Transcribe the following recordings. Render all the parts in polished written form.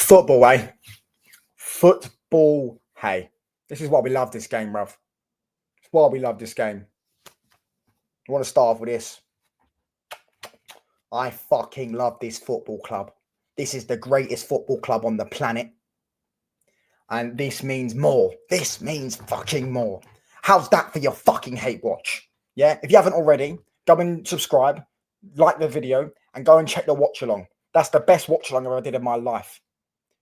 Football, eh? Football, hey. This is why we love this game, bruv. It's why we love this game. I want to start off with this. I fucking love this football club. This is the greatest football club on the planet. And this means more. This means fucking more. How's that for your fucking hate watch? Yeah? If you haven't already, go and subscribe, like the video, and go and check the watch along. That's the best watch along I ever did in my life.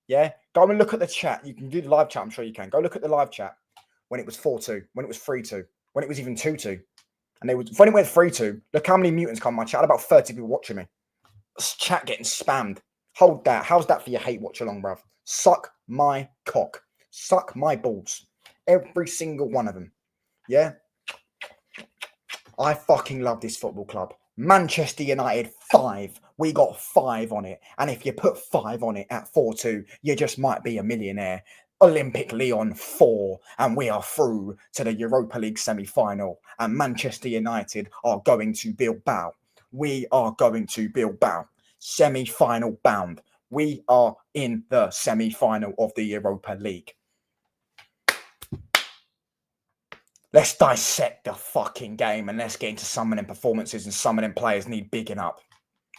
Yeah? Go and look at the chat. You can do the live chat. I'm sure you can. Go look at the live chat when it was 4-2, when it was 3-2, when it was even 2-2. And when it went 3-2, look how many mutants come on my chat. I had about 30 people watching me. Chat getting spammed. Hold that. How's that for your hate watch along, bruv? Suck my cock. Suck my balls. Every single one of them. Yeah? I fucking love this football club. Manchester United 5. We got 5 on it. And if you put 5 on it at 4-2, you just might be a millionaire. Olympic Lyon 4. And we are through to the Europa League semi-final. And Manchester United are going to Bilbao. We are going to Bilbao. Semi-final bound. We are in the semi-final of the Europa League. Let's dissect the fucking game and let's get into some of them performances, and some of them players need bigging up.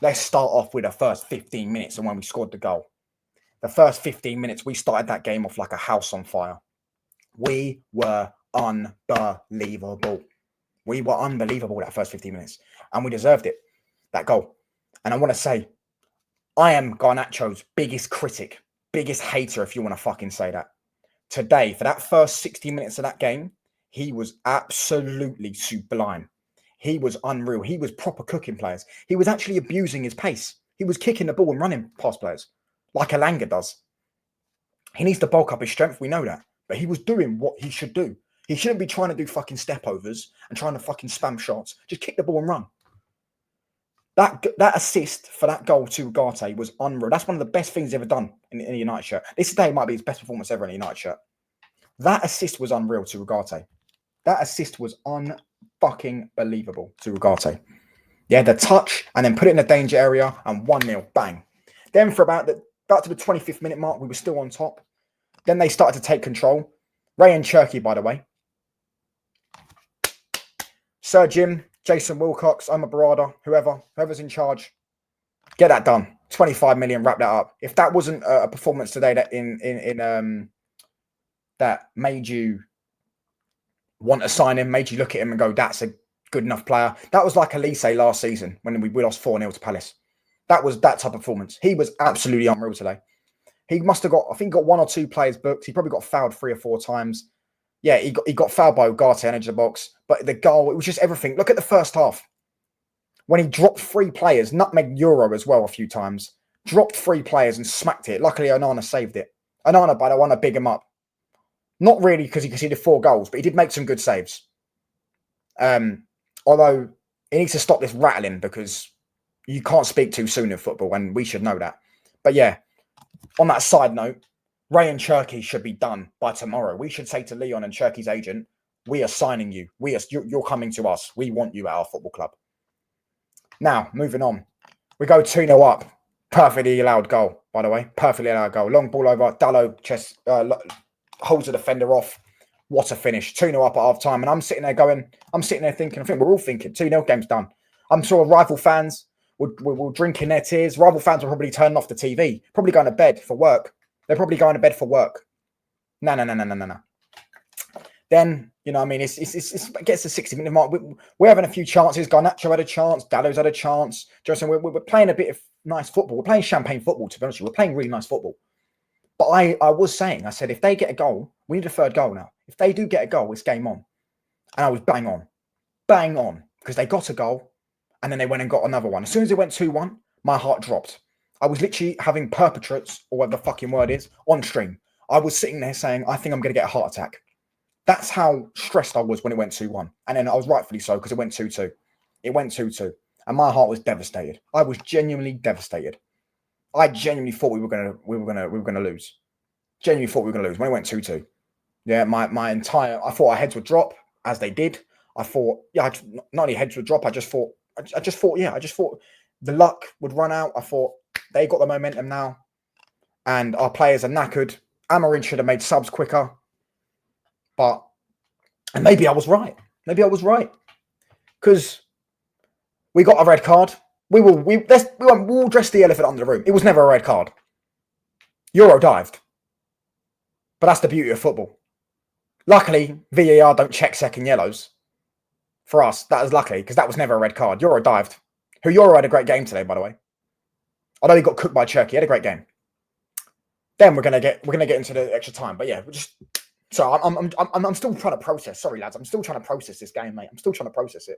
Let's start off with the first 15 minutes and when we scored the goal. The first 15 minutes, we started that game off like a house on fire. We were unbelievable. We were unbelievable that first 15 minutes. And we deserved it, that goal. And I want to say, I am Garnacho's biggest critic, biggest hater, if you want to fucking say that. Today, for that first 60 minutes of that game, he was absolutely sublime. He was unreal. He was proper cooking players. He was actually abusing his pace. He was kicking the ball and running past players like Alanga does. He needs to bulk up his strength. We know that. But he was doing what he should do. He shouldn't be trying to do fucking step overs and trying to fucking spam shots. Just kick the ball and run. That assist for that goal to Ugarte was unreal. That's one of the best things he's ever done in a United shirt. This today might be his best performance ever in a United shirt. That assist was unreal to Ugarte. That assist was unfucking believable to Ugarte. Yeah, the touch and then put it in the danger area and 1-0, bang. Then for about to the 25th minute mark, we were still on top. Then they started to take control. Ray and Cherky, by the way. Sir Jim, Jason Wilcox, Omar Barada, whoever's in charge, get that done. 25 million, wrap that up. If that wasn't a performance today that that made you want to sign him, made you look at him and go, that's a good enough player. That was like Elise last season when we lost 4-0 to Palace. That was that type of performance. He was absolutely unreal today. He must have got, I think, got 1 or 2 players booked. He probably got fouled 3 or 4 times. Yeah, he got fouled by Ugarte on edge of the box. But the goal, it was just everything. Look at the first half. When he dropped 3 players, nutmeg Euro as well a few times. Dropped 3 players and smacked it. Luckily, Onana saved it. Onana, by the way, I want to big him up. Not really because he conceded 4 goals, but he did make some good saves. Although he needs to stop this rattling because you can't speak too soon in football, and we should know that. But yeah, on that side note, Ray and Cherky should be done by tomorrow. We should say to Lyon and Cherky's agent, we are signing you. You're coming to us. We want you at our football club. Now, moving on. We go 2-0 up. Perfectly allowed goal, by the way. Perfectly allowed goal. Long ball over. Dallo chest holds the defender off. What a finish. 2-0 up at half time. And I'm sitting there thinking, I think we're all thinking, 2-0, game's done. I'm sure rival fans will drink in their tears. Rival fans will probably turn off the TV. Probably going to bed for work. They're probably going to bed for work. No. Then, you know what I mean? It gets to 60-minute mark. We're having a few chances. Garnacho had a chance. Dallo's had a chance. Justin, we're playing a bit of nice football. We're playing champagne football, to be honest with you. We're playing really nice football. But I was saying, I said, if they get a goal, we need a third goal now. If they do get a goal, it's game on. And I was bang on, because they got a goal and then they went and got another one. As soon as they went 2-1, my heart dropped. I was literally having perpetrates, or whatever the fucking word is, on stream. I was sitting there saying, I think I'm going to get a heart attack. That's how stressed I was when it went 2-1. And then I was rightfully so, because it went 2-2. It went 2-2. And my heart was devastated. I was genuinely devastated. I genuinely thought we were gonna lose. Genuinely thought we were gonna lose when it went 2-2. Yeah, I thought our heads would drop, as they did. I thought, yeah, not only heads would drop. I just thought the luck would run out. I thought they got the momentum now. and our players are knackered. Amarin should have made subs quicker. And maybe I was right. Maybe I was right. Because we got a red card. We will dress the elephant under the room. It was never a red card. Euro dived. But that's the beauty of football. Luckily, VAR don't check second yellows. For us, that was lucky, because that was never a red card. Euro dived. Who Euro had a great game today, by the way. Although he got cooked by Turkey, he had a great game. Then we're gonna get into the extra time. But yeah, I'm still trying to process. Sorry, lads, I'm still trying to process this game, mate. I'm still trying to process it.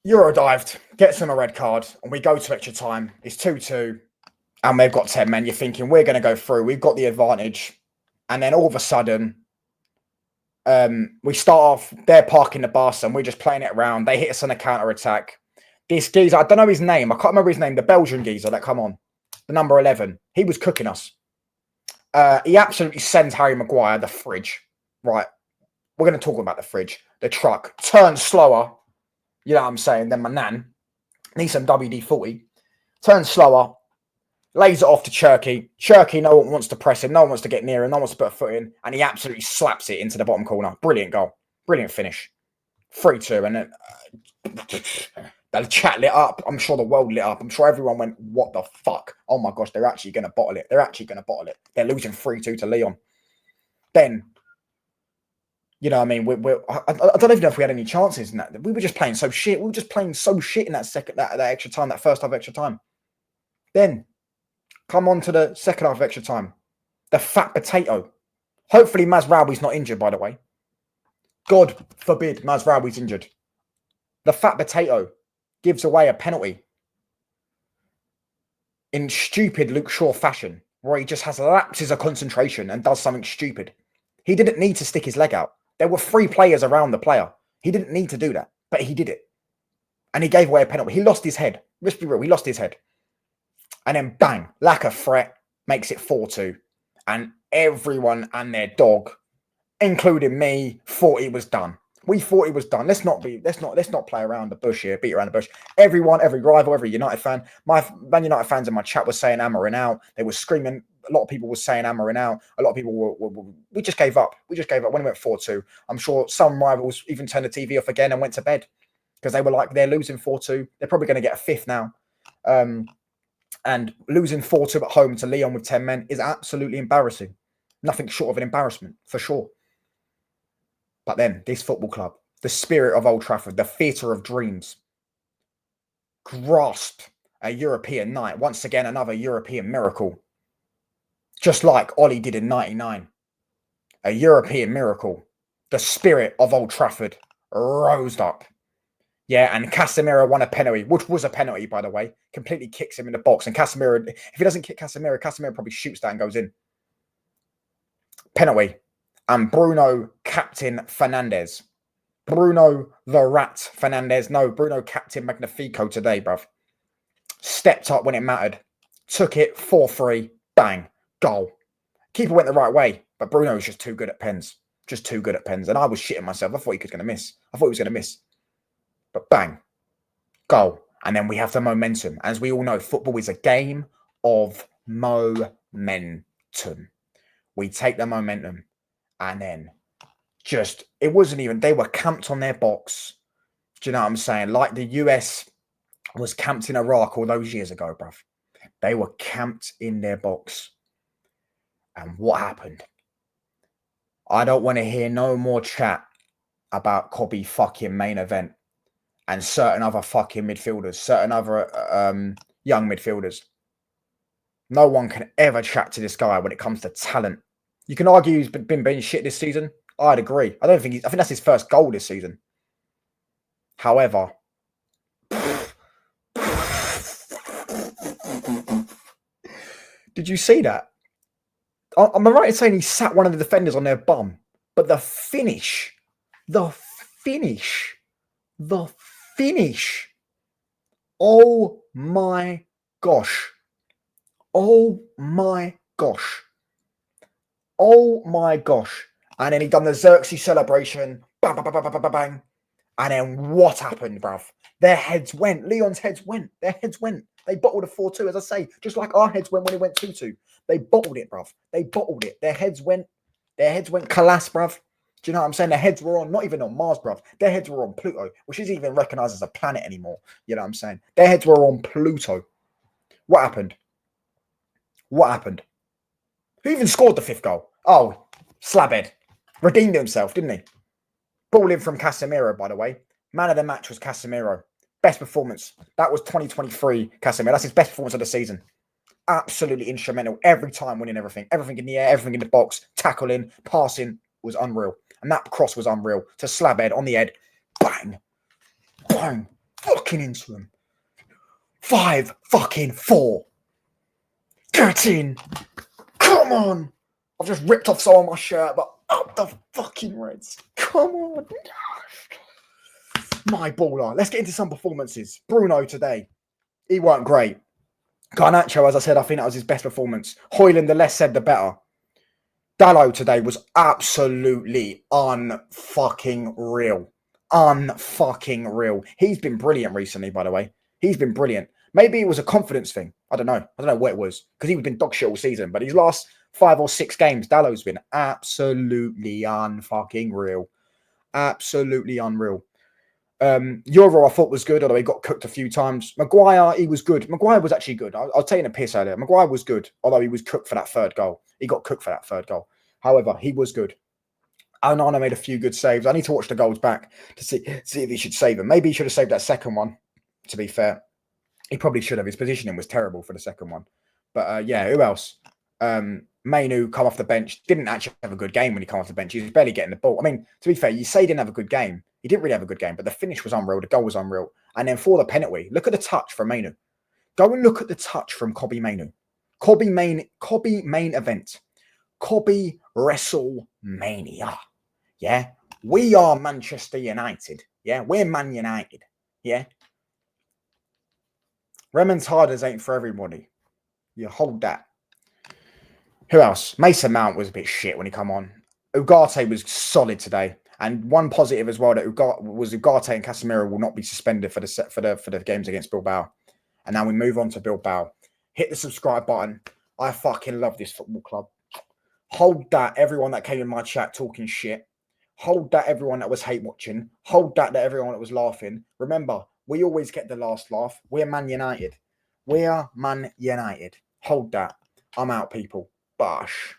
Euro dived, gets him a red card, and we go to extra time. It's 2-2, and they've got 10 men. You're thinking, we're going to go through. We've got the advantage. And then all of a sudden, we start off, they're parking the bus, and we're just playing it around. They hit us on a counter-attack. This geezer, I don't know his name. I can't remember his name. The Belgian geezer that come on. The number 11. He was cooking us. He absolutely sends Harry Maguire the fridge. Right. We're going to talk about the fridge. The truck. Turns slower. You know what I'm saying? Then my nan needs some WD-40. Turns slower. Lays it off to Cherky. Cherky, no one wants to press him. No one wants to get near him. No one wants to put a foot in. And he absolutely slaps it into the bottom corner. Brilliant goal. Brilliant finish. 3-2. And then the chat lit up. I'm sure the world lit up. I'm sure everyone went, what the fuck? Oh my gosh, they're actually going to bottle it. They're actually going to bottle it. They're losing 3-2 to Lyon. Then, you know what I mean? I don't even know if we had any chances in that. We were just playing so shit. We were just playing so shit in that extra time, that first half of extra time. Then, come on to the second half of extra time. The fat potato. Hopefully Mazraoui's not injured, by the way. God forbid Mazraoui's injured. The fat potato gives away a penalty in stupid Luke Shaw fashion, where he just has lapses of concentration and does something stupid. He didn't need to stick his leg out. There were 3 players around the player. He didn't need to do that, but he did it. And he gave away a penalty. He lost his head. Let's be real, he lost his head. And then bang, lack of threat, makes it 4-2. And everyone and their dog, including me, thought it was done. We thought it was done. Let's not play around the bush here, beat around the bush. Everyone, every rival, every United fan, my Man United fans in my chat were saying Amarin out. They were screaming. A lot of people were saying Amarin out. A lot of people we just gave up. We just gave up when it went 4-2. I'm sure some rivals even turned the TV off again and went to bed because they were like, they're losing 4-2. They're probably going to get a 5th now. And losing 4-2 at home to Lyon with 10 men is absolutely embarrassing. Nothing short of an embarrassment, for sure. But then, this football club, the spirit of Old Trafford, the theatre of dreams, grasped a European night. Once again, another European miracle. Just like Ollie did in '99. A European miracle. The spirit of Old Trafford rose up. Yeah, and Casemiro won a penalty, which was a penalty, by the way. Completely kicks him in the box. And Casemiro, if he doesn't kick Casemiro probably shoots that and goes in. Penalty. And Bruno Captain Fernandes. Bruno the Rat Fernandes. No, Bruno Captain Magnifico today, bruv. Stepped up when it mattered. Took it 4-3. Bang. Goal. Keeper went the right way. But Bruno was just too good at pens. Just too good at pens. And I was shitting myself. I thought he was going to miss. But bang. Goal. And then we have the momentum. As we all know, football is a game of momentum. We take the momentum. And then it wasn't even, they were camped on their box. Do you know what I'm saying? Like the US was camped in Iraq all those years ago, bruv. They were camped in their box. And what happened? I don't want to hear no more chat about KOBBIE fucking main event and certain other fucking midfielders, certain other young midfielders. No one can ever chat to this guy when it comes to talent. You can argue he's been being shit this season. I'd agree. I think that's his first goal this season. However, did you see that? Am I right in saying he sat one of the defenders on their bum? But the finish. Oh my gosh. Oh my gosh. Oh my gosh. And then he done the Xerxes celebration. Bang, bang, bang, bang, bang, bang. And then what happened, bruv? Their heads went. Lyon's heads went. Their heads went. They bottled a 4-2, as I say, just like our heads went when it went 2-2. They bottled it, bruv. They bottled it. Their heads went. Their heads went collapse, bruv. Do you know what I'm saying? Their heads were on, not even on Mars, bruv. Their heads were on Pluto, which isn't even recognized as a planet anymore. You know what I'm saying? Their heads were on Pluto. What happened? What happened? Who even scored the 5th goal? Oh, Slabhead. Redeemed himself, didn't he? Ball in from Casemiro, by the way. Man of the match was Casemiro. Best performance. That was 2023 Casemiro. That's his best performance of the season. Absolutely instrumental. Every time winning everything. Everything in the air, everything in the box. Tackling, passing was unreal. And that cross was unreal. To Slabhead on the head. Bang. Bang. Fucking into him. 5-4. Get in. Come on. I've just ripped off some of my shirt, but up the fucking Reds. Come on. My baller. Let's get into some performances. Bruno today. He weren't great. Garnacho, as I said, I think that was his best performance. Højlund, the less said, the better. Dalot today was absolutely unfucking real. Unfucking real. He's been brilliant recently, by the way. He's been brilliant. Maybe it was a confidence thing. I don't know. I don't know what it was. Because he's been dog shit all season. But his last 5 or 6 games, Dalot's been absolutely unfucking real. Absolutely unreal. Euro I thought was good, although he got cooked a few times. Maguire, he was good. Maguire was actually good. I'll take a piss earlier. Maguire was good, although he was cooked for that 3rd goal. He got cooked for that 3rd goal. However, he was good. Onana made a few good saves. I need to watch the goals back to see if he should save them. Maybe he should have saved that 2nd one, to be fair. He probably should have. His positioning was terrible for the 2nd one. But yeah, who else? Mainu come off the bench. Didn't actually have a good game when he came off the bench. He was barely getting the ball. I mean, to be fair, you say he didn't have a good game. He didn't really have a good game, but the finish was unreal. The goal was unreal. And then for the penalty, look at the touch from Mainu. Go and look at the touch from KOBBIE Mainu. KOBBIE main event. KOBBIE WrestleMania. Yeah. We are Manchester United. Yeah. We're Man United. Yeah. Remontadas ain't for everybody. You hold that. Who else? Mason Mount was a bit shit when he come on. Ugarte was solid today. And one positive as well that Ugarte and Casemiro will not be suspended for the games against Bilbao. And now we move on to Bilbao. Hit the subscribe button. I fucking love this football club. Hold that, everyone that came in my chat talking shit. Hold that, everyone that was hate watching. Hold that, everyone that was laughing. Remember, we always get the last laugh. We're Man United. We're Man United. Hold that. I'm out, people. Bosh.